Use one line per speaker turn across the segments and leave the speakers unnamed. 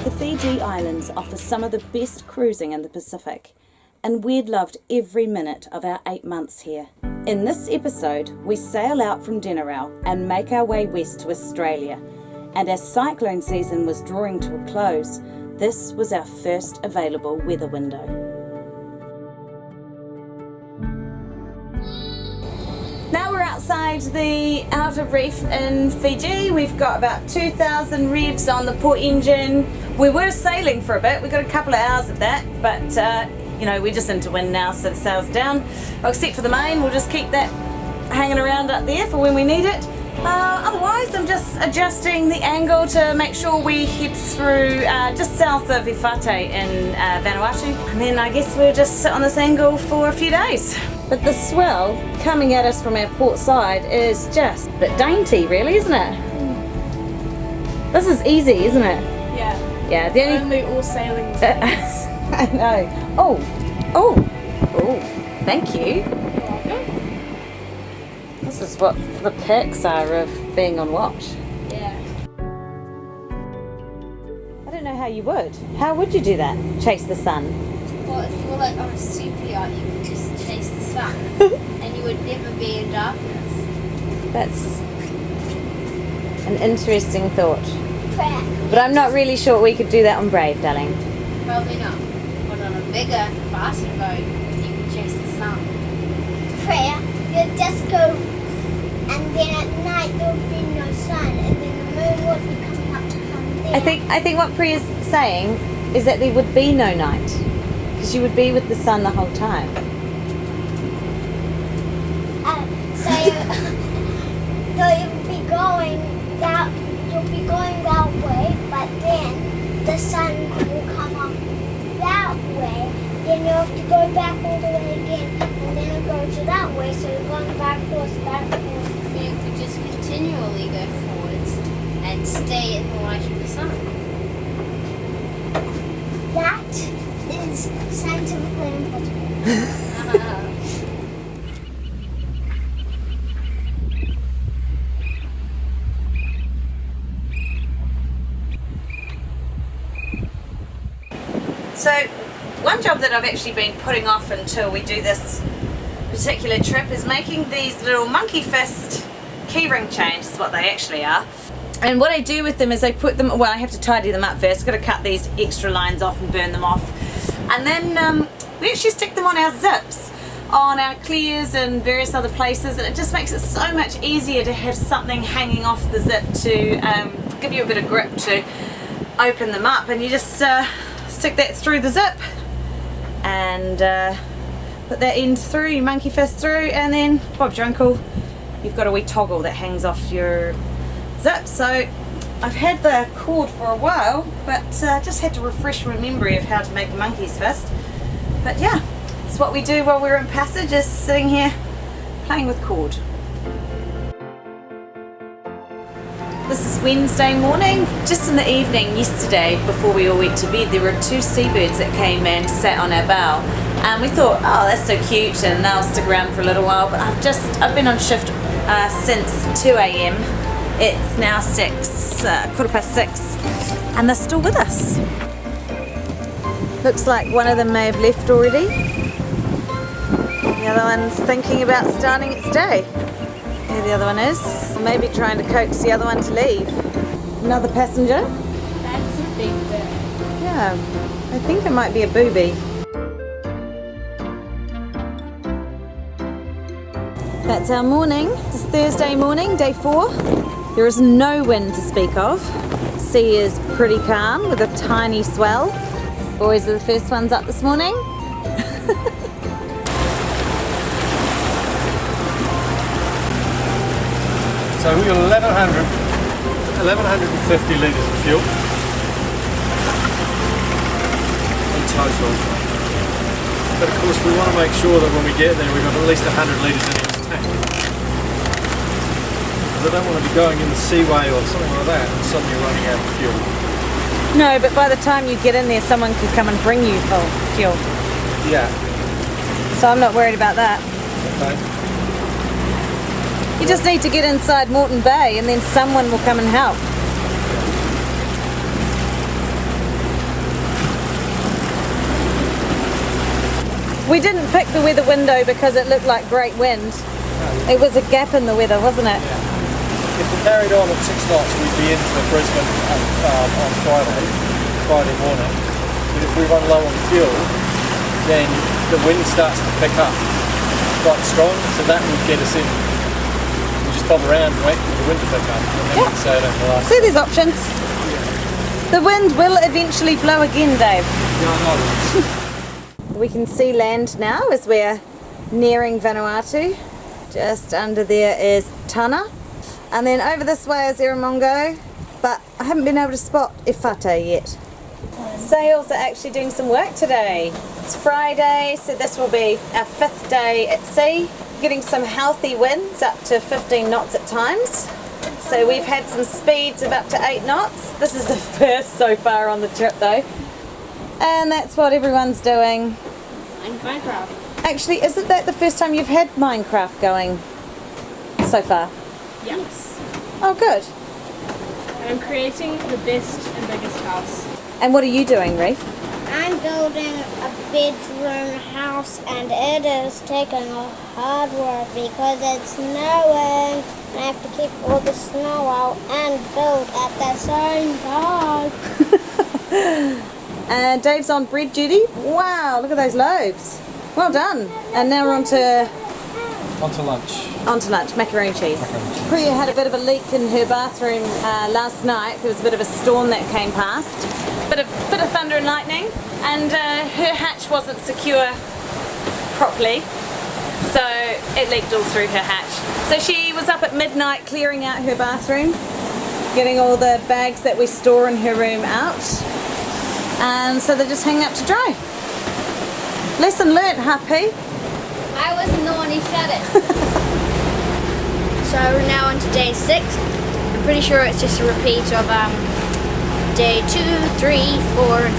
The Fiji Islands offer some of the best cruising in the Pacific, and we'd loved every minute of our 8 months here. In this episode, we sail out from Denarau and make our way west to Australia, and as cyclone season was drawing to a close, this was our first available weather window. Now we're outside the outer reef in Fiji. We've got about 2,000 revs on the port engine. We were sailing for a bit. We got a couple of hours of that, but you know, we're just into wind now, so the sail's down. Except for the main, we'll just keep that hanging around up there for when we need it. Otherwise, I'm just adjusting the angle to make sure we head through just south of Ifate in Vanuatu, and then I guess we'll just sit on this angle for a few days. But the swell coming at us from our port side is just a bit dainty, really, isn't it? This is easy, isn't it?
Yeah.
Yeah. The
only all sailing is
I know. Oh, thank you. This is what the perks are of being on watch.
Yeah.
I don't know how you would. How would you do that? Chase the sun?
Well, if you were like on a super yacht, you would just chase the sun, and you would never be in darkness.
That's an interesting thought.
Crap.
But I'm not really sure we could do that on Brave, darling.
Probably not. But on a bigger, faster boat, you could chase the sun. Prayer, you'd just go, and then at night there would be no sun, and then the moon would be coming up from there.
I think what Priya's saying is that there would be no night, because you would be with the sun the whole time.
So you'll be going that way, but then the sun will come up that way. Then you have to go back all the way again, and then it'll go to that way. So you're going backwards. You could just continually go forwards and stay in the light of the sun. That is scientifically impossible.
So, one job that I've actually been putting off until we do this particular trip is making these little monkey fist keyring chains, is what they actually are. And what I do with them is I put them, well, I have to tidy them up first. I've got to cut these extra lines off and burn them off. And then we actually stick them on our zips, on our clears and various other places, and it just makes it so much easier to have something hanging off the zip to give you a bit of grip to open them up. And you just stick that through the zip and put that end through, you monkey fist through, and then Bob's your uncle, you've got a wee toggle that hangs off your zip. So I've had the cord for a while, but just had to refresh my memory of how to make a monkey's fist. But yeah, it's what we do while we're in passage, is sitting here playing with cord. This is Wednesday morning. Just in the evening yesterday, before we all went to bed, there were 2 seabirds that came and sat on our bow. And we thought, oh, that's so cute, and they'll stick around for a little while. But I've been on shift since 2 a.m. It's now 6:15, and they're still with us. Looks like one of them may have left already. The other one's thinking about starting its day. There the other one is. Maybe trying to coax the other one to leave. Another passenger?
That's a big bird.
Yeah, I think it might be a booby. That's our morning. It's Thursday morning, day 4. There is no wind to speak of. Sea is pretty calm with a tiny swell. Boys are the first ones up this morning.
So we've got 1150 litres of fuel in total. But of course we want to make sure that when we get there we've got at least 100 litres in each tank. Because I don't want to be going in the seaway or something like that and suddenly running out of fuel.
No, but by the time you get in there, someone could come and bring you fuel.
Yeah.
So I'm not worried about that.
Okay.
You just need to get inside Moreton Bay and then someone will come and help. We didn't pick the weather window because it looked like great wind. It was a gap in the weather, wasn't it?
Yeah. If we carried on at 6 knots, we'd be into Brisbane on Friday morning. But if we run low on fuel, then the wind starts to pick up quite strong, so that would get us in. We just bob around and wait for the wind to pick up, and then we can sail over the last.
See, there's options. The wind will eventually blow again, Dave.
Yeah, I know.
We can see land now as we're nearing Vanuatu. Just under there is Tana. And then over this way is Eramongo, but I haven't been able to spot Ifata yet. Sails are actually doing some work today. It's Friday, so this will be our 5th day at sea. Getting some healthy winds up to 15 knots at times. So we've had some speeds of up to 8 knots. This is the first so far on the trip though. And that's what everyone's doing.
Minecraft.
Actually, isn't that the first time you've had Minecraft going so far?
Yes.
Oh, good.
I'm creating the best and biggest house.
And what are you doing, Reef?
I'm building a bedroom house and it is taking a hard work because it's snowing. I have to keep all the snow out and build at the same time.
And Dave's on bread duty. Wow, look at those loaves. Well done. And now we're on to
lunch.
macaroni cheese. Priya had a bit of a leak in her bathroom last night. There was a bit of a storm that came past. Bit of thunder and lightning, and her hatch wasn't secure properly, so it leaked all through her hatch. So she was up at midnight clearing out her bathroom, getting all the bags that we store in her room out, and so they're just hanging up to dry. Lesson learnt, Happy.
I wasn't the one who said it. So we're now on to day 6. I'm pretty sure it's just a repeat of day 2, 3, 4, and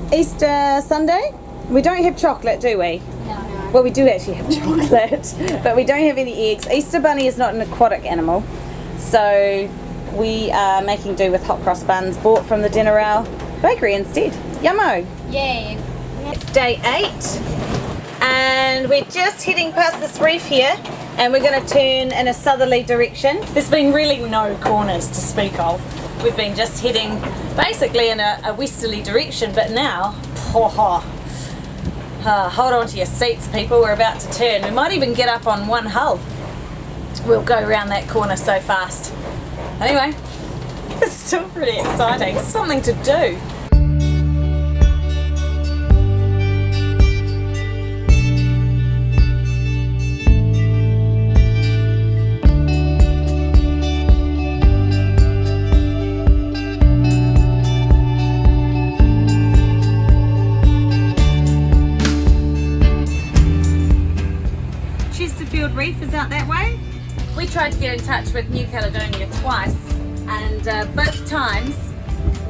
5.
Easter Sunday. We don't have chocolate, do we?
No.
Well, we do actually have chocolate, but we don't have any eggs. Easter bunny is not an aquatic animal, so we are making do with hot cross buns bought from the Dinner Rail bakery instead. Yummo!
Yay.
It's day 8, and we're just heading past this reef here, and we're going to turn in a southerly direction. There's been really no corners to speak of. We've been just heading basically in a westerly direction, but now, hold on to your seats, people, we're about to turn. We might even get up on one hull. We'll go around that corner so fast. Anyway, it's still pretty exciting. It's something to do. Reef is out that way. We tried to get in touch with New Caledonia twice, and both times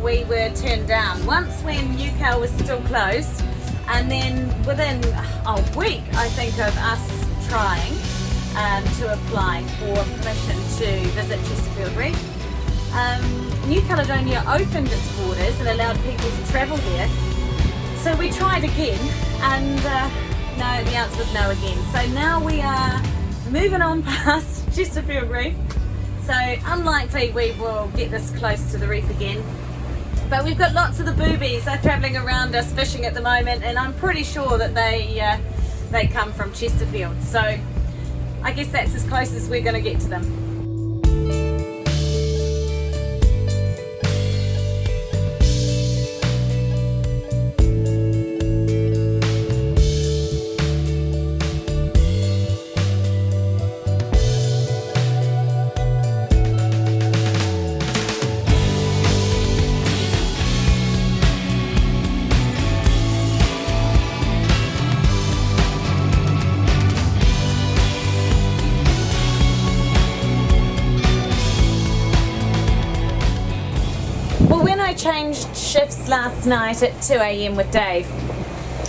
we were turned down. Once when New Cal was still closed, and then within a week, I think, of us trying to apply for permission to visit Chesterfield Reef, New Caledonia opened its borders and allowed people to travel there. So we tried again, and no, the answer was no again. So now we are moving on past Chesterfield Reef. So unlikely we will get this close to the reef again. But we've got lots of the boobies. They're travelling around us fishing at the moment, and I'm pretty sure that they come from Chesterfield. So I guess that's as close as we're going to get to them. shifts last night at 2 a.m. with Dave.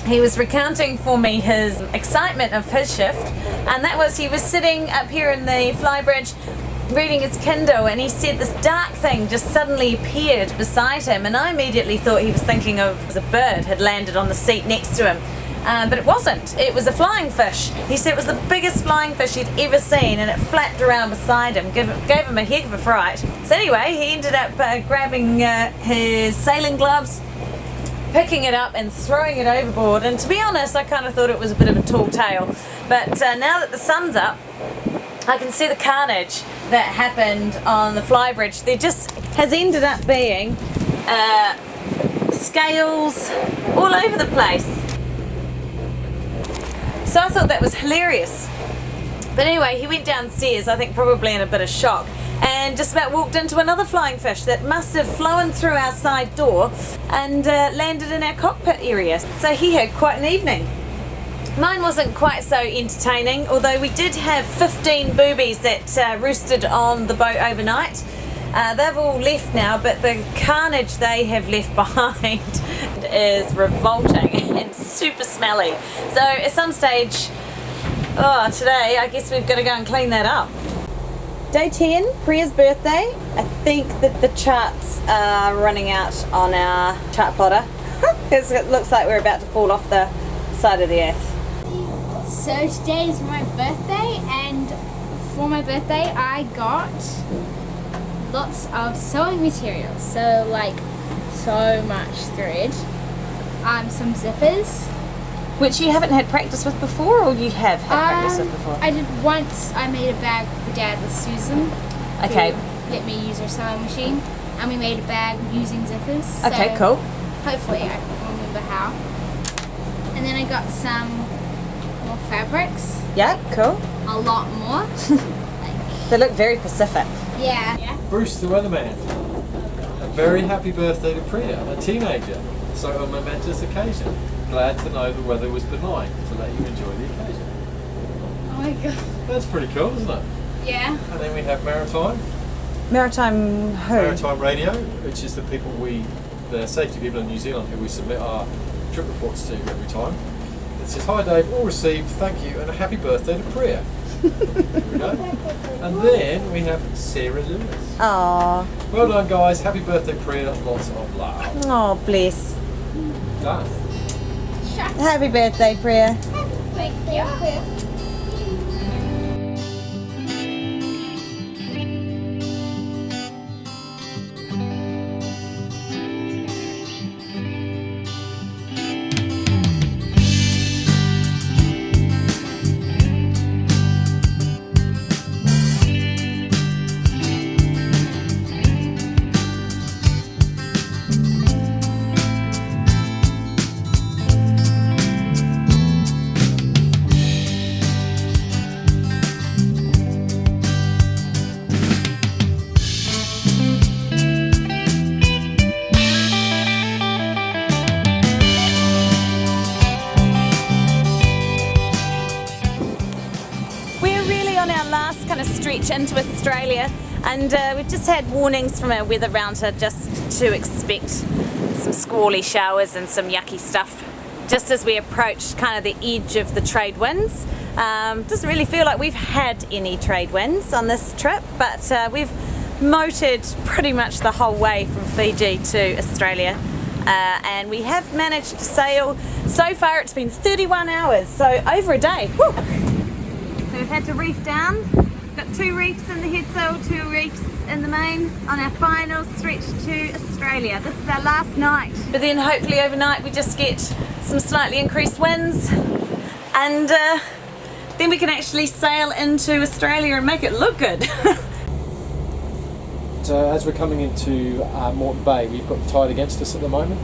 He was recounting for me his excitement of his shift, and that was he was sitting up here in the flybridge reading his Kindle, and he said this dark thing just suddenly appeared beside him, and I immediately thought he was thinking of a bird had landed on the seat next to him. But it wasn't. It was a flying fish. He said it was the biggest flying fish he'd ever seen, and it flapped around beside him, gave him a heck of a fright. So anyway, he ended up grabbing his sailing gloves, picking it up and throwing it overboard. And to be honest, I kind of thought it was a bit of a tall tale. But now that the sun's up, I can see the carnage that happened on the flybridge. There just has ended up being scales all over the place. So I thought that was hilarious. But anyway, he went downstairs, I think probably in a bit of shock, and just about walked into another flying fish that must have flown through our side door and landed in our cockpit area. So he had quite an evening. Mine wasn't quite so entertaining, although we did have 15 boobies that roosted on the boat overnight. They've all left now, but the carnage they have left behind is revolting and super smelly. So at some stage, today I guess we've got to go and clean that up. Day 10, Priya's birthday. I think that the charts are running out on our chart plotter. It looks like we're about to fall off the side of the earth.
So today is my birthday, and for my birthday I got lots of sewing materials. So like so much thread, some zippers.
Which you haven't had practice with before, or you have had practice with before?
I did once. I made a bag for Dad with Susan.
Okay.
Who let me use her sewing machine, and we made a bag using zippers.
Okay,
so
cool.
Hopefully I can remember how. And then I got some more fabrics.
Yeah, cool.
A lot more.
They look very Pacific.
Yeah.
Bruce the weatherman. A very happy birthday to Priya, a teenager. So a momentous occasion. Glad to know the weather was benign to let you enjoy the occasion.
Oh my god.
That's pretty cool, isn't it?
Yeah.
And then we have Maritime.
Maritime who?
Maritime Radio, which is the safety people in New Zealand who we submit our trip reports to every time. It says, "Hi Dave, all received, thank you, and a happy birthday to Priya." There we go. And then we have Sarah Lewis.
Aww.
Well done guys, happy birthday Priya, lots of love.
Oh, bless.
Done.
Happy birthday, Priya.
Thank you.
Stretch into Australia, and we've just had warnings from our weather router just to expect some squally showers and some yucky stuff just as we approach kind of the edge of the trade winds. Doesn't really feel like we've had any trade winds on this trip, but we've motored pretty much the whole way from Fiji to Australia, and we have managed to sail. So far it's been 31 hours, so over a day. Woo! So we've had to reef down. Got 2 reefs in the headsail, 2 reefs in the main on our final stretch to Australia. This is our last night. But then hopefully overnight we just get some slightly increased winds, and then we can actually sail into Australia and make it look good.
So as we're coming into Moreton Bay, we've got the tide against us at the moment,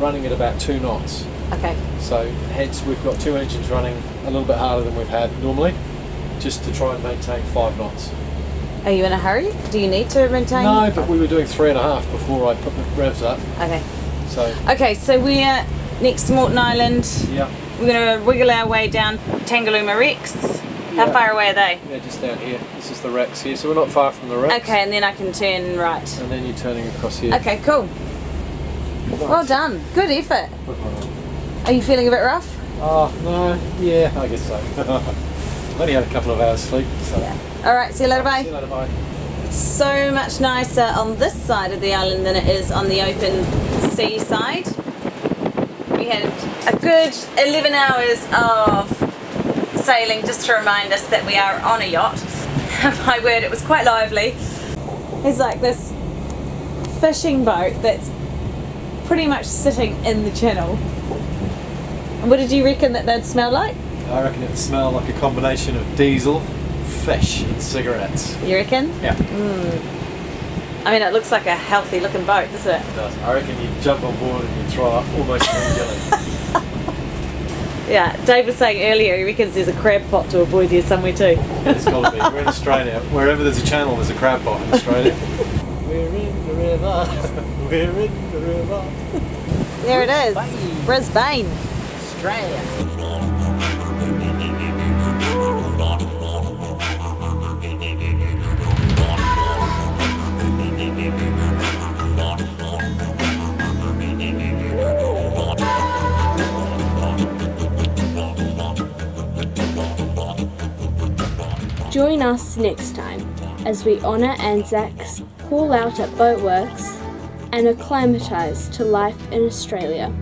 running at about 2 knots.
Okay.
So hence we've got 2 engines running a little bit harder than we've had normally, just to try and maintain 5 knots.
Are you in a hurry? Do you need to maintain?
No, but we were doing 3.5 before I put the revs up.
Okay.
So.
Okay, so we're next to Moreton Island.
Yeah.
We're going to wiggle our way down Tangalooma Wrecks. How far away are they?
Yeah, just down here. This is the wrecks here, so we're not far from the wrecks.
Okay, and then I can turn right.
And then you're turning across here.
Okay, cool. Well done. Good effort. Are you feeling a bit rough?
Oh, no, yeah, I guess so. I've only had a couple of hours sleep, so.
Yeah. Alright, see you later, bye.
See you later, bye.
So much nicer on this side of the island than it is on the open sea side. We had a good 11 hours of sailing just to remind us that we are on a yacht. My word, it was quite lively. There's like this fishing boat that's pretty much sitting in the channel. And what did you reckon that they'd smell like?
I reckon it smelled like a combination of diesel, fish and cigarettes.
You reckon?
Yeah.
I mean, it looks like a healthy looking boat, doesn't it?
It does. I reckon you jump on board and you throw up almost immediately.
Yeah, Dave was saying earlier he reckons there's a crab pot to avoid here somewhere too.
It's got to be. We're in Australia. Wherever there's a channel, there's a crab pot in Australia. We're in the river. We're in the river.
There it is. Brisbane.
Australia.
Join us next time as we honour Anzacs, haul out at boatworks and acclimatise to life in Australia.